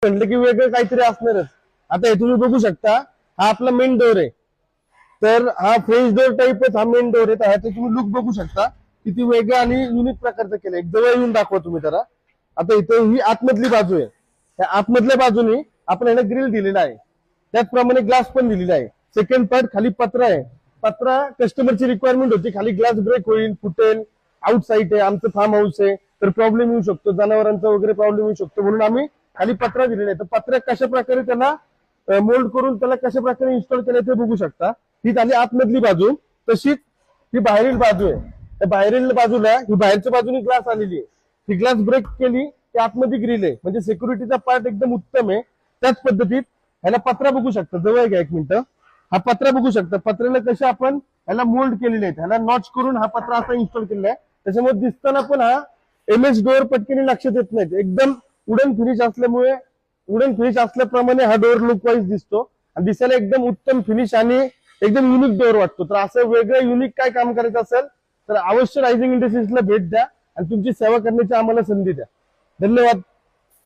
म्हटलं की वेगळं काहीतरी असणारच. आता हे तुम्ही बघू शकता, हा आपला मेन डोर आहे. तर हा फ्रेंच डोर टाईपच हा मेन डोर आहे. तर ह्याचा तुम्ही लुक बघू शकता, किती वेगळं आणि युनिक प्रकारचं केलं. एक जवळ येऊन दाखवा तुम्ही जरा. आता इथे ही आतमधली बाजू आहे. त्या आतमधल्या बाजूने आपण ह्याला ग्रिल दिलेला आहे, त्याचप्रमाणे ग्लास पण दिलेला आहे. सेकंड पार्ट खाली पत्रा आहे. पत्रा कस्टमरची रिक्वायरमेंट होती, खाली ग्लास ब्रेक होईल, फुटेल, आउटसाईड आहे, आमचं फार्म हाऊस आहे, तर प्रॉब्लेम येऊ शकतो, जनावरांचा वगैरे प्रॉब्लेम येऊ शकतो, म्हणून आम्ही खाली पत्रा दिलेला आहे. तर पत्र्या कशा प्रकारे त्याला मोल्ड करून त्याला कशा प्रकारे इन्स्टॉल केलं ते बघू शकता. ही झाली आतमधली बाजू. तशीच ही बाहेरील बाजू आहे. त्या बाहेरील बाजूला ही बाहेरच्या बाजूने ग्लास आलेली आहे. ही ग्लास ब्रेक केली की आतमध्ये ग्रिल आहे, म्हणजे सिक्युरिटीचा पार्ट एकदम उत्तम आहे. त्याच पद्धतीत ह्याला पत्रा बघू शकता, जवळ घ्या एक मिनिट. हा पत्रा बघू शकता, पत्र्याला कसे आपण ह्याला मोल्ड केलेले आहेत, ह्याला नॉच करून हा पत्रा असा इन्स्टॉल केलेला आहे. त्याच्यामुळे दिसताना पण हा MS डोअर पटकन लक्षात येत नाहीत. एकदम वुडन फिनिश असल्यामुळे, वुडन फिनिश असल्याप्रमाणे हा डोअर लुक वाईज दिसतो आणि दिसायला एकदम उत्तम फिनिश आणि एकदम युनिक डोअर वाटतो. तर असं वेगळं युनिक काय काम करायचं असेल तर अवश्य रायझिंग इंडस्ट्रीजला भेट द्या आणि तुमची सेवा करण्याची आम्हाला संधी द्या. धन्यवाद.